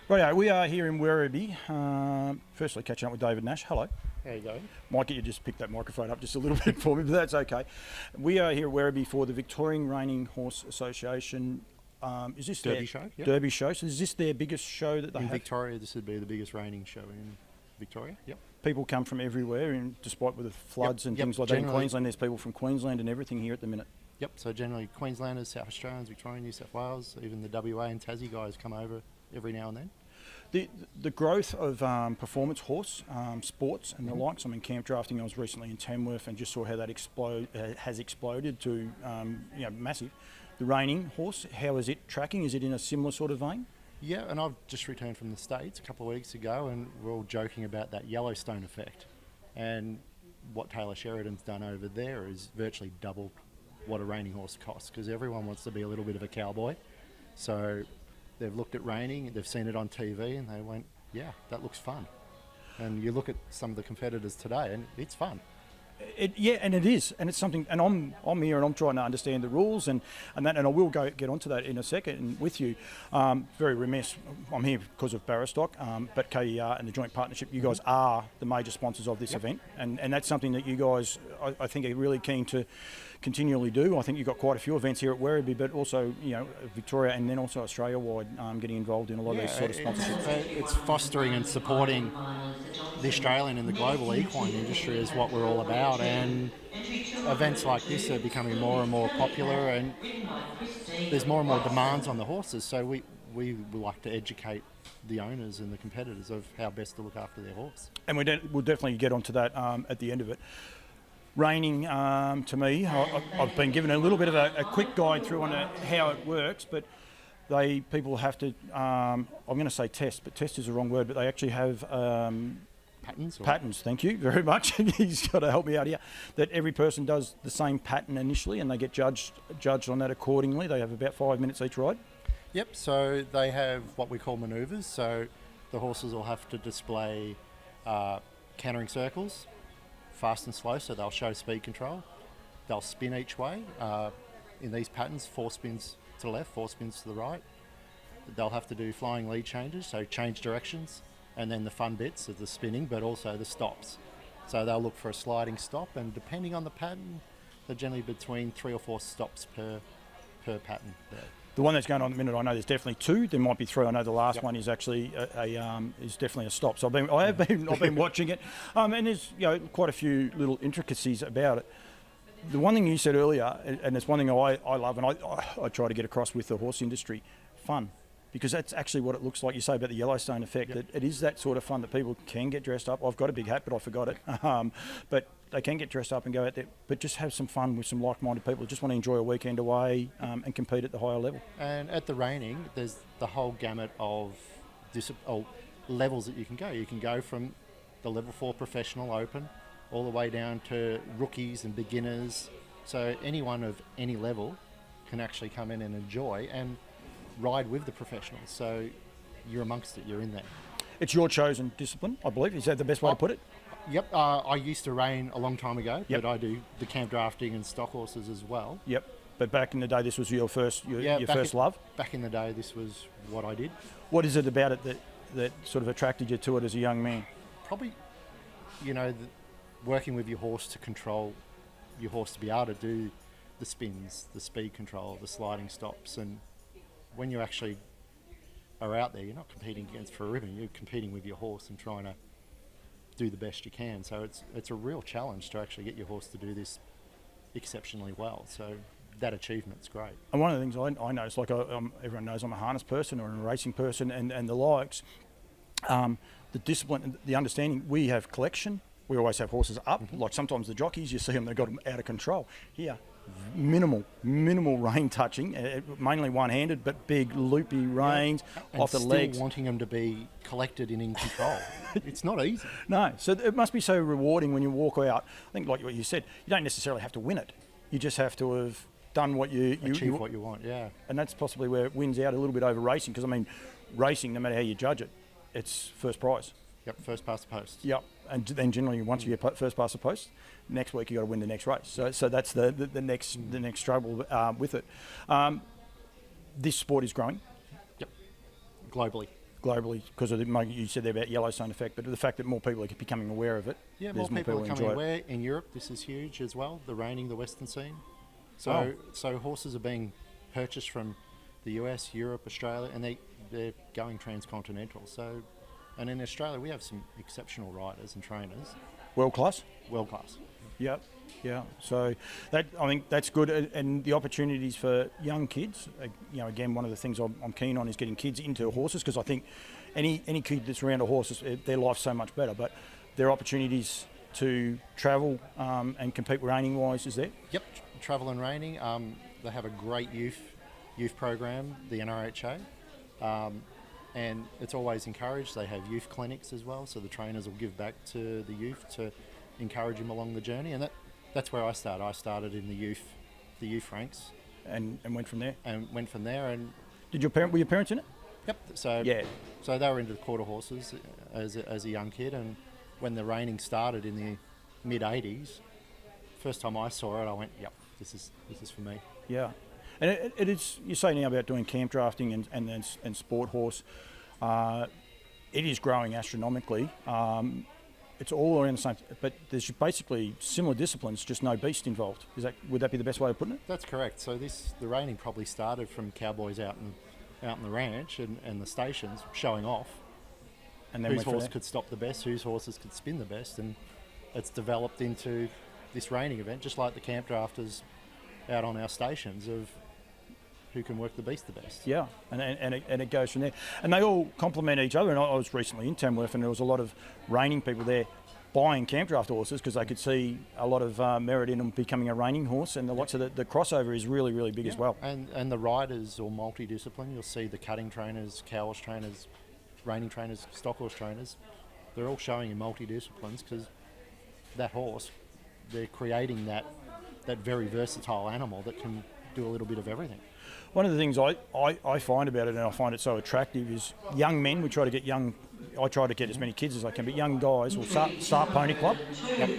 Righto, we are here in Werribee. Firstly, catching up with David Nash. Hello. How you going? Might get you just pick that microphone up just a little bit for me, but that's okay. We are here at Werribee for the Victorian Reining Horse Association. Is this Derby their show? Yep. Derby show? So is this their biggest show that they In have? Victoria, this would be the biggest reining show in Victoria. Yep. People come from everywhere, and despite with the floods and things like that in Queensland, there's people from Queensland and everything here at the minute. Yep. So generally, Queenslanders, South Australians, Victorian, New South Wales, even the WA and Tassie guys come over every now and then. The growth of performance horse sports and the likes. I mean, camp drafting. I was recently in Tamworth and just saw how that has exploded to massive. The reining horse, how is it tracking? Is it in a similar sort of vein? Yeah, and I've just returned from the States a couple of weeks ago, and we're all joking about that Yellowstone effect. And what Taylor Sheridan's done over there is virtually double what a reining horse costs, because everyone wants to be a little bit of a cowboy. So they've looked at reining, they've seen it on TV, and they went, yeah, that looks fun. And you look at some of the competitors today, and it's fun. And it is, and it's something. And I'm here, and I'm trying to understand the rules, and I will get onto that in a second with you. Very remiss. I'm here because of Barastoc, but KER and the joint partnership. You guys are the major sponsors of this event, and that's something that you guys, I think, are really keen to continually do. I think you've got quite a few events here at Werribee, but also Victoria and then also Australia-wide, getting involved in a lot of these sort of sponsorships. It's fostering and supporting the Australian and the global equine industry is what we're all about, and events like this are becoming more and more popular, and there's more and more demands on the horses, so we like to educate the owners and the competitors of how best to look after their horse. And we'll definitely get onto that at the end of it. Reining, to me, I've been given a little bit of a quick guide through on how it works, but people have to, I'm going to say test, but test is the wrong word, but they actually have patterns, thank you very much. He's got to help me out here. That every person does the same pattern initially, and they get judged on that accordingly. They have about 5 minutes each ride. Yep, so they have what we call manoeuvres, so the horses will have to display cantering circles, fast and slow, so they'll show speed control. They'll spin each way. In these patterns, 4 spins to the left, 4 spins to the right. They'll have to do flying lead changes, so change directions, and then the fun bits of the spinning, but also the stops. So they'll look for a sliding stop, and depending on the pattern, they're generally between 3 or 4 stops per pattern there. The one that's going on at the minute, I know there's definitely 2. There might be 3. I know the last one is actually is definitely a stop. So I've been watching it, and there's quite a few little intricacies about it. The one thing you said earlier, and it's one thing I love, and I try to get across with the horse industry, fun. Because that's actually what it looks like. You say about the Yellowstone effect, that it is that sort of fun that people can get dressed up. I've got a big hat, but I forgot it. But they can get dressed up and go out there, but just have some fun with some like-minded people who just want to enjoy a weekend away and compete at the higher level. And at the reining, there's the whole gamut of levels that you can go. You can go from the level 4 professional open all the way down to rookies and beginners. So anyone of any level can actually come in and enjoy and ride with the professionals, so you're amongst it, you're in there. It's your chosen discipline, I believe. Is that the best way to put it? Yep, I used to rein a long time ago, but I do the camp drafting and stock horses as well. Yep, but back in the day this was your first love? Back in the day this was what I did. What is it about it that sort of attracted you to it as a young man? Probably, working with your horse to control your horse to be able to do the spins, the speed control, the sliding stops, and when you actually are out there, you're not competing for a ribbon, you're competing with your horse and trying to do the best you can. So it's a real challenge to actually get your horse to do this exceptionally well. So that achievement's great. And one of the things I notice, like everyone knows I'm a harness person or a racing person and the likes, the discipline, the understanding, we have collection, we always have horses up, like sometimes the jockeys, you see them, they've got them out of control. Here, minimal rein touching, mainly one-handed, but big loopy reins off the legs. Still wanting them to be collected and in control. It's not easy. No, so it must be so rewarding when you walk out. I think like what you said, you don't necessarily have to win it. You just have to have done what you achieve what you want, yeah. And that's possibly where it wins out a little bit over racing, because I mean, racing, no matter how you judge it, it's first prize. Yep, first past the post. Yep, and then generally once you get first past the post, next week you got to win the next race. So that's the next struggle with it. This sport is growing. Yep, globally. globally because of you said there about Yellowstone effect, but the fact that more people are becoming aware of it. Yeah, more people are becoming aware. In Europe, this is huge as well, the reining, the Western scene. So horses are being purchased from the US, Europe, Australia, and they're going transcontinental. So, and in Australia, we have some exceptional riders and trainers. World class? World class. Yep. Yeah, so I think that's good, and the opportunities for young kids. Again, one of the things I'm keen on is getting kids into horses, because I think any kid that's around a horse, their life's so much better. But there are opportunities to travel and compete reining wise. Is there? Yep, travel and reining. They have a great youth program, the VRHA, and it's always encouraged. They have youth clinics as well, so the trainers will give back to the youth to encourage them along the journey, and that's where I started. I started in the youth ranks, and went from there. And were your parents in it? Yep. So they were into the quarter horses as a young kid, and when the reining started in the mid '80s, first time I saw it, I went, "Yep, this is for me." Yeah, and it is. You say now about doing camp drafting and sport horse. It is growing astronomically. It's all around the same, but there's basically similar disciplines, just no beast involved. Would that be the best way of putting it? That's correct. So the reining probably started from cowboys out in the ranch and the stations showing off, and then whose horse could stop the best, whose horses could spin the best, and it's developed into this reining event, just like the camp drafters out on our stations of who can work the beast the best. Yeah, and it goes from there. And they all complement each other. And I was recently in Tamworth, and there was a lot of reining people there buying camp draft horses because they could see a lot of merit in them becoming a reining horse. And lots of the crossover is really, really big as well. And the riders are multidiscipline. You'll see the cutting trainers, cow horse trainers, reining trainers, stock horse trainers. They're all showing in multidisciplines because that horse, they're creating that very versatile animal that can do a little bit of everything. One of the things I find about it, and I find it so attractive, is young men. I try to get as many kids as I can, but young guys will start pony club. Yep.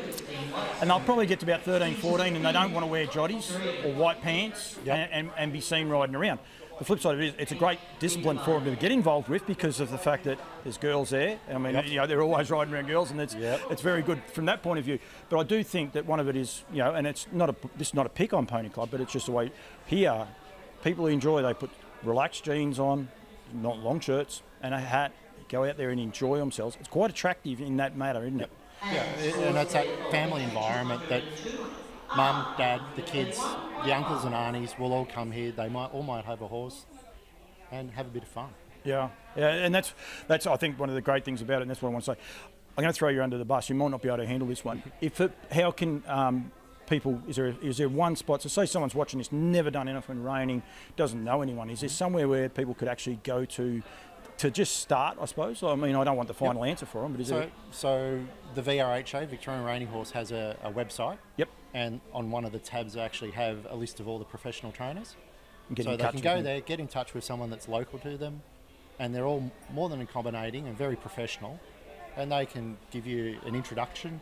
And they'll probably get to about 13, 14, and they don't want to wear joddies or white pants. Yep. and be seen riding around. The flip side of it is it's a great discipline for them to get involved with because of the fact that there's girls there. I mean, they're always riding around girls, and it's very good from that point of view. But I do think that one of it is, and this is not a pick on pony club, but it's just the way here. People enjoy, they put relaxed jeans on, not long shirts, and a hat, go out there and enjoy themselves. It's quite attractive in that matter, isn't it? Yeah, and it's that family environment that mum, dad, the kids, the uncles and aunties will all come here. They might have a horse and have a bit of fun. Yeah, and that's I think one of the great things about it, and that's what I want to say. I'm going to throw you under the bus. You might not be able to handle this one. How can people, is there one spot, so say someone's watching this, never done anything reining, doesn't know anyone, is there somewhere where people could actually go to just start, I suppose? I mean, I don't want the final answer for them, but is there... So the VRHA, Victorian Reining Horse, has a website. Yep. And on one of the tabs they actually have a list of all the professional trainers. So they can go there, get in touch with someone that's local to them, and they're all more than accommodating and very professional, and they can give you an introduction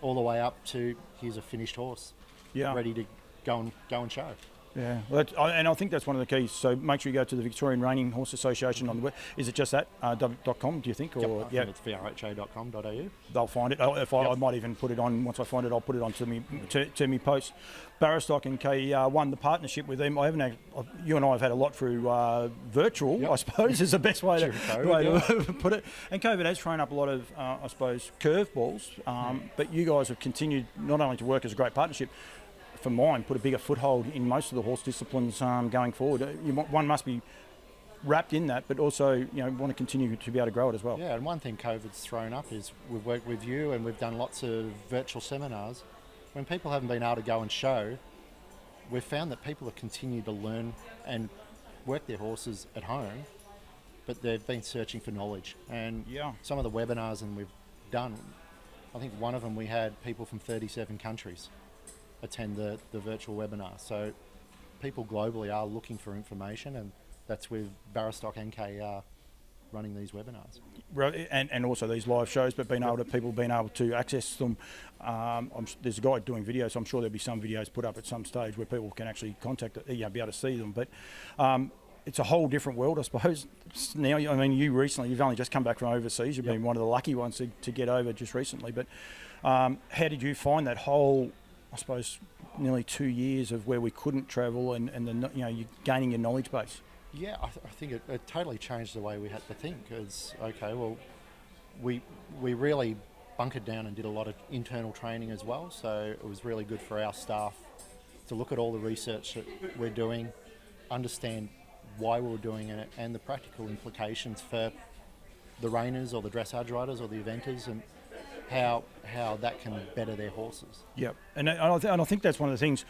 all the way up to here's a finished horse, ready to go and show. Yeah, and I think that's one of the keys. So make sure you go to the Victorian Reining Horse Association on the web. Is it just that .com? Do you think? Or think it's vrha.com.au. They'll find it. I might even put it on once I find it. I'll put it on to me posts. Barastoc and KER won the partnership with them. You and I have had a lot through virtual. I suppose is the best way to put it. And COVID has thrown up a lot of I suppose curveballs. But you guys have continued not only to work as a great partnership. For mine, put a bigger foothold in most of the horse disciplines going forward. One must be wrapped in that, but also want to continue to be able to grow it as well. Yeah, and one thing COVID's thrown up is we've worked with you and we've done lots of virtual seminars. When people haven't been able to go and show, we've found that people have continued to learn and work their horses at home, but they've been searching for knowledge. And some of the webinars and we've done, I think one of them we had people from 37 countries attend the virtual webinar. So people globally are looking for information, and that's with Barastoc and KER running these webinars. And also these live shows, but people being able to access them. There's a guy doing videos, so I'm sure there'll be some videos put up at some stage where people can actually be able to see them. But it's a whole different world, I suppose. Now, I mean, you've only just come back from overseas. You've been one of the lucky ones to get over just recently. But how did you find that whole, I suppose, nearly 2 years of where we couldn't travel and you're gaining your knowledge base? Yeah, I think it totally changed the way we had to think. It's okay. Well, we really bunkered down and did a lot of internal training as well. So it was really good for our staff to look at all the research that we're doing, understand why we were doing it, and the practical implications for the reiners or the dressage riders or the eventers, and how that can better their horses. Yep, and I think that's one of the things.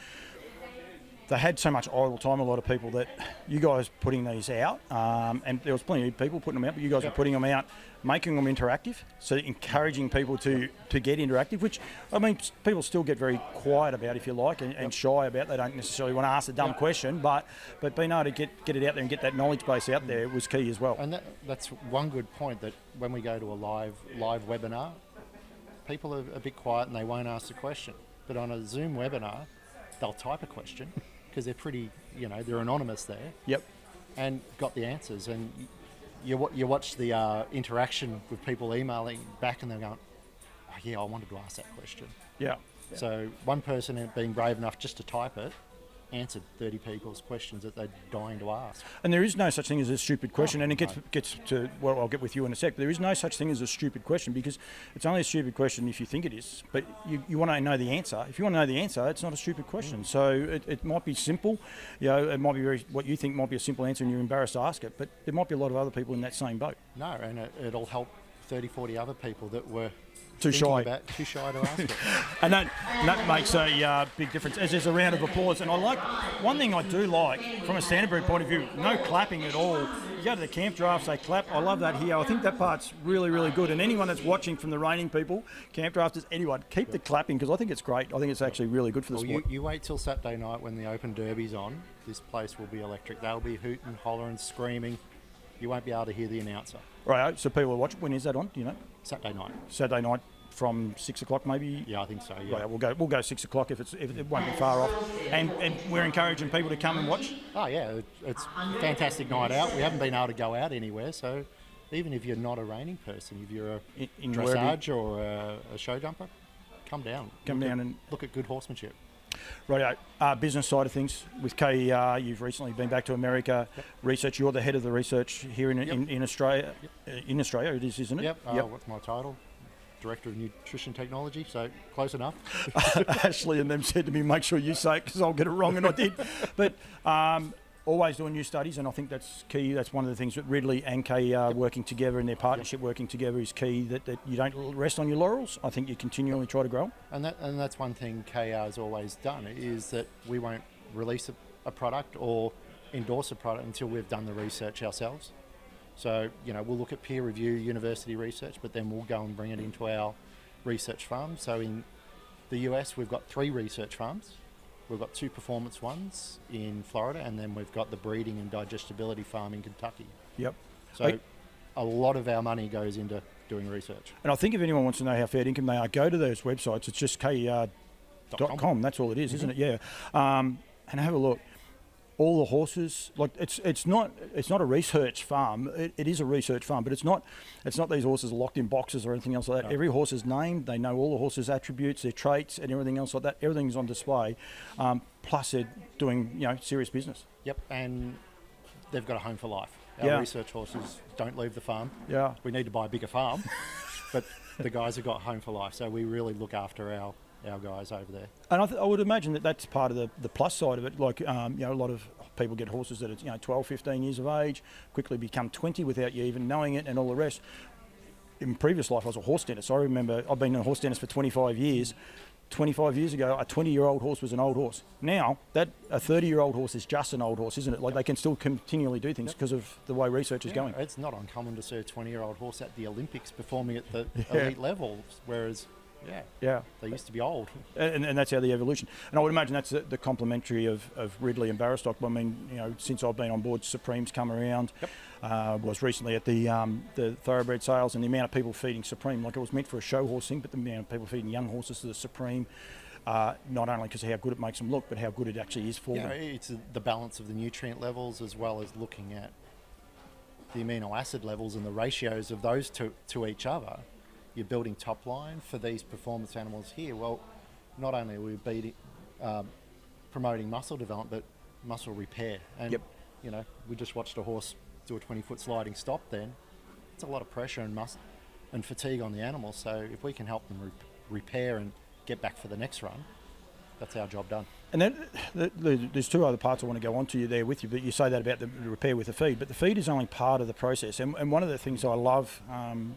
They had so much idle time, a lot of people, that you guys putting these out, and there was plenty of people putting them out, but you guys were putting them out, making them interactive, so encouraging people to get interactive, which, I mean, people still get very quiet about, if you like, and shy about. They don't necessarily want to ask a dumb question, but being able to get it out there and get that knowledge base out there was key as well. And that's one good point, that when we go to a live webinar, people are a bit quiet and they won't ask the question. But on a Zoom webinar, they'll type a question, because they're pretty, they're anonymous there. Yep. And got the answers. And you watch the interaction with people emailing back, and they're going, oh, yeah, I wanted to ask that question. Yeah. So one person being brave enough just to type it answered 30 people's questions that they're dying to ask. And there is no such thing as a stupid question, and it gets to what I'll get with you in a sec. But there is no such thing as a stupid question, because it's only a stupid question if you think it is. But you want to know the answer. If you want to know the answer, it's not a stupid question. So it might be simple. It might be what you think might be a simple answer, and you're embarrassed to ask it. But there might be a lot of other people in that same boat. No, and it'll help 30, 40 other people that were too shy to ask it. And that makes a big difference. As there's a round of applause, and one thing I do like from a standardbred point of view, no clapping at all. You go to the camp drafts, they clap. I love that here. I think that part's really, really good. And anyone that's watching from the reining people, camp drafters, anyone, keep the clapping, because I think it's great. I think it's actually really good for the sport. You wait till Saturday night when the Open Derby's on. This place will be electric. They'll be hooting, hollering, screaming. You won't be able to hear the announcer. Right, so people are watching. When is that on? Do you know? Saturday night. Saturday night from 6 o'clock, maybe. Yeah, I think so. Yeah. Right, we'll go 6 o'clock if it won't be far off. And we're encouraging people to come and watch. Oh yeah, it's a fantastic night out. We haven't been able to go out anywhere, so even if you're not a reining person, if you're a dressage or a show jumper, come down. And look at good horsemanship. Right, business side of things with KER, you've recently been back to America. Yep. Research, you're the head of the research here in Australia. Yep. In Australia, it is, isn't it? Yep. What's my title? Director of Nutrition Technology, so close enough. Ashley and them said to me, make sure you say it, because I'll get it wrong, and I did. But always doing new studies, and I think that's key. That's one of the things that Ridley and KER working together, and their partnership working together, is key, that you don't rest on your laurels. I think you continually try to grow. And that's one thing KER has always done, is that we won't release a product or endorse a product until we've done the research ourselves. So, we'll look at peer review, university research, but then we'll go and bring it into our research farms. So in the US, we've got 3 research farms. We've got 2 performance ones in Florida, and then we've got the breeding and digestibility farm in Kentucky. Yep. So a lot of our money goes into doing research. And I think if anyone wants to know how fair income they are, go to those websites. It's just KER.com. That's all it is, isn't it? Yeah. And have a look. All the horses, it's not a research farm. It is a research farm, but it's not these horses locked in boxes or anything else like that. No. Every horse is named. They know all the horses' attributes, their traits, and everything else like that. Everything's on display. Plus, they're doing serious business. Yep, and they've got a home for life. Our research horses don't leave the farm. Yeah, we need to buy a bigger farm, but the guys have got home for life. So we really look after our guys over there. And I would imagine that that's part of the plus side of it. Like, a lot of people get horses that are 12, 15 years of age, quickly become 20 without you even knowing it, and all the rest. In previous life, I was a horse dentist. I remember I've been a horse dentist for 25 years. 25 years ago, a 20-year-old horse was an old horse. Now, a 30-year-old horse is just an old horse, isn't it? Like, they can still continually do things because of the way research is going. It's not uncommon to see a 20-year-old horse at the Olympics performing at the elite levels, whereas they used to be old. And that's how the evolution. And I would imagine that's the complementary of Ridley and Barastoc. I mean, since I've been on board, Supreme's come around. Yep. Was recently at the thoroughbred sales, and the amount of people feeding Supreme, like it was meant for a show horse thing, but the amount of people feeding young horses to the Supreme, not only because of how good it makes them look, but how good it actually is for Yeah, them. it's the balance of the nutrient levels as well as looking at the amino acid levels and the ratios of those to each other. You're building top line for these performance animals here. Well, not only are we promoting muscle development, but muscle repair. And, Yep. you know, we just watched a horse do a 20-foot sliding stop then. It's a lot of pressure and muscle and fatigue on the animal. So if we can help them repair and get back for the next run, that's our job done. And then there's two other parts I want to go on to you there with you, but you say that about the repair with the feed, but the feed is only part of the process. And one of the things I love,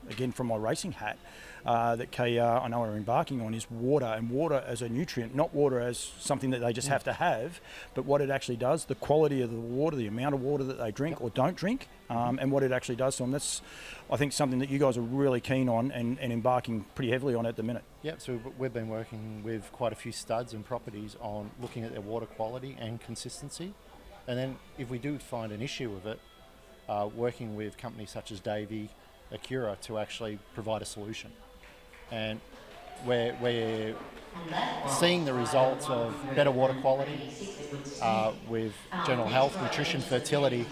again from my racing hat, that KER I know are embarking on is water, and water as a nutrient, not water as something that they just have to have, but what it actually does, the quality of the water, the amount of water that they drink or don't drink, and what it actually does to them. That's, I think, something that you guys are really keen on and embarking pretty heavily on at the minute. Yep, so we've been working with quite a few studs and properties on looking at their water quality and consistency. And then if we do find an issue with it, working with companies such as David Nash to actually provide a solution. And we're seeing the results of better water quality with general health, nutrition, fertility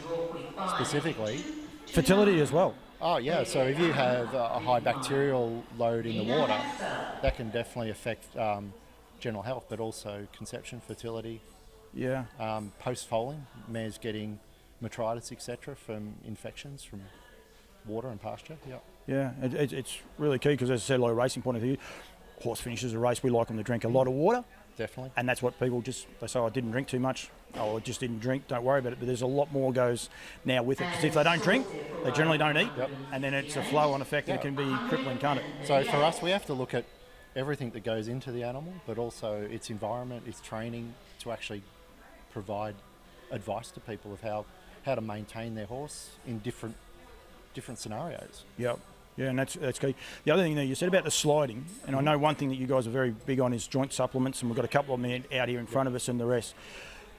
specifically. Fertility as well. Oh yeah, so if you have a high bacterial load in the water, that can definitely affect general health, but also conception, fertility. Yeah. Post-foaling, mares getting metritis, etc., from infections from water and pasture. Yep. Yeah, it's really key because, as I said, like a racing point of view, horse finishes a race, we like them to drink a lot of water. Definitely. And that's what people they say, I didn't drink too much. Oh, I just didn't drink, don't worry about it. But there's a lot more goes now with it, because if they don't drink, they generally don't eat. Yep. And then it's a flow-on effect and it can be crippling, can't it? So for us, we have to look at everything that goes into the animal, but also its environment, its training, to actually provide advice to people of how to maintain their horse in different scenarios. Yep. Yeah, and that's key. The other thing that you said about the sliding, and I know one thing that you guys are very big on is joint supplements, and we've got a couple of them out here in front of us and the rest.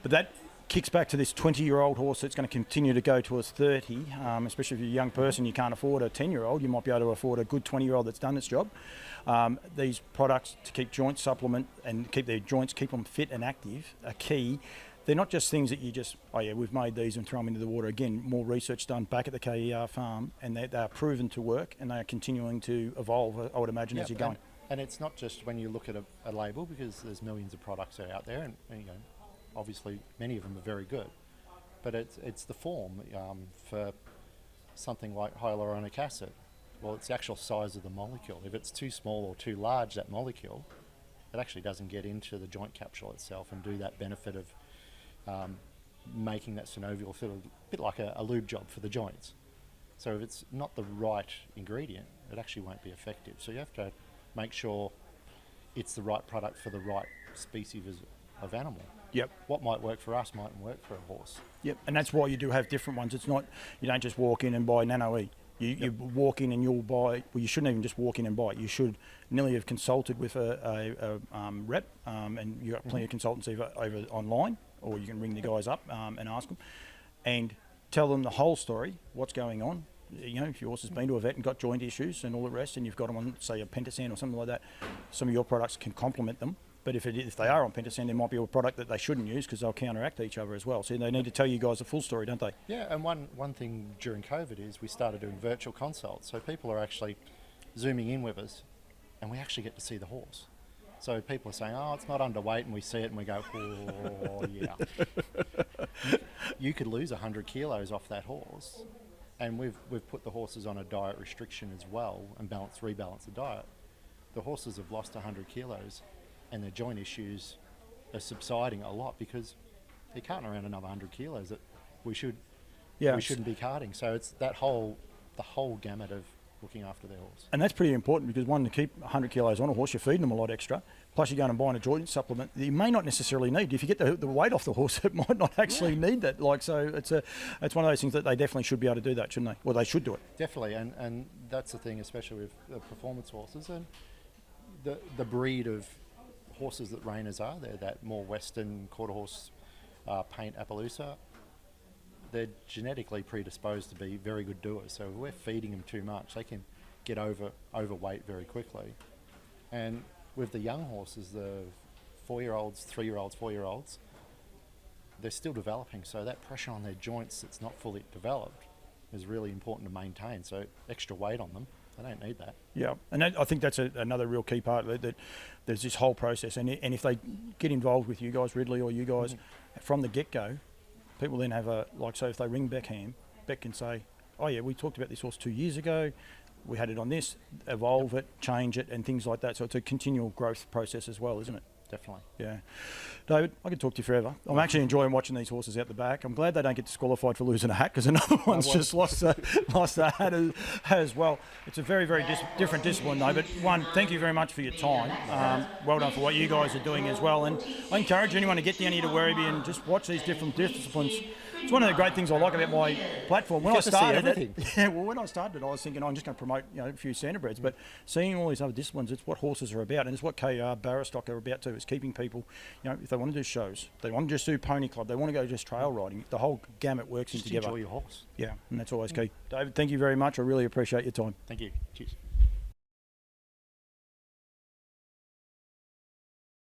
But that kicks back to this 20-year-old horse that's going to continue to go towards 30, especially if you're a young person, you can't afford a 10-year-old, you might be able to afford a good 20-year-old that's done this job. These products to keep joint supplement and keep their joints, keep them fit and active are key. They're not just things that you just, oh yeah, we've made these and throw them into the water. Again, more research done back at the KER farm, and they are proven to work, and they are continuing to evolve, I would imagine, as you're going. And it's not just when you look at a label, because there's millions of products that are out there, and you know, obviously many of them are very good, but it's the form. For something like hyaluronic acid, well, it's the actual size of the molecule. If it's too small or too large, that molecule, it actually doesn't get into the joint capsule itself and do that benefit of making that synovial feel a bit like a lube job for the joints. So if it's not the right ingredient, it actually won't be effective. So you have to make sure it's the right product for the right species of animal. Yep. What might work for us mightn't work for a horse. Yep, and that's why you do have different ones. It's not, you don't just walk in and buy Nano-E. You walk in and you'll buy, well, you shouldn't even just walk in and buy it. You should nearly have consulted with a rep, and you've got plenty of consultants either over online, or you can ring the guys up and ask them and tell them the whole story, what's going on. You know, if your horse has been to a vet and got joint issues and all the rest, and you've got them on, say, a Pentasan or something like that, some of your products can complement them. But if they are on Pentasan, there might be a product that they shouldn't use because they'll counteract each other as well. So they need to tell you guys the full story, don't they? Yeah, and one thing during COVID is we started doing virtual consults. So people are actually zooming in with us, and we actually get to see the horse. So people are saying, oh, it's not underweight, and we see it and we go, oh, yeah. You could lose 100 kilos off that horse. And we've put the horses on a diet restriction as well and rebalance the diet. The horses have lost 100 kilos and their joint issues are subsiding a lot because they're carting around another 100 kilos that we shouldn't be carting. So it's the whole gamut of looking after their horse. And that's pretty important because, one, to keep 100 kilos on a horse, you're feeding them a lot extra. Plus, you're going and buying a joint supplement that you may not necessarily need. If you get the weight off the horse, it might not actually need that. So it's one of those things that they definitely should be able to do that, shouldn't they? Well, they should do it. Definitely, and that's the thing, especially with performance horses and the breed of horses that reiners are. They're that more Western quarter horse paint Appaloosa. They're genetically predisposed to be very good doers. So if we're feeding them too much, they can get overweight very quickly. And with the young horses, the 4-year-olds, 3-year-olds, 4-year-olds, they're still developing. So that pressure on their joints that's not fully developed is really important to maintain. So extra weight on them, they don't need that. Yeah, and I think that's another real key part, that there's this whole process. And if they get involved with you guys, Ridley, or you guys, from the get-go, people then have so if they ring Beck can say, oh yeah, we talked about this horse 2 years ago, we had it on this, evolve it, change it, and things like that. So it's a continual growth process as well, isn't it? Definitely. Yeah. David, I could talk to you forever. I'm actually enjoying watching these horses out the back. I'm glad they don't get disqualified for losing a hat, because another one's just lost a hat as well. It's a very, very different discipline though. But one, thank you very much for your time. Well done for what you guys are doing as well. And I encourage anyone to get down here to Werribee and just watch these different disciplines. It's one of the great things I like about my platform. When I started when I started, I was thinking, I'm just going to promote a few standardbreds, but seeing all these other disciplines, it's what horses are about, and it's what KER, Barastoc are about too. It's keeping people, if they want to do shows, they want to just do pony club, they want to go just trail riding, the whole gamut works in together. Enjoy your horse. Yeah, and that's always key. David, thank you very much. I really appreciate your time. Thank you. Cheers.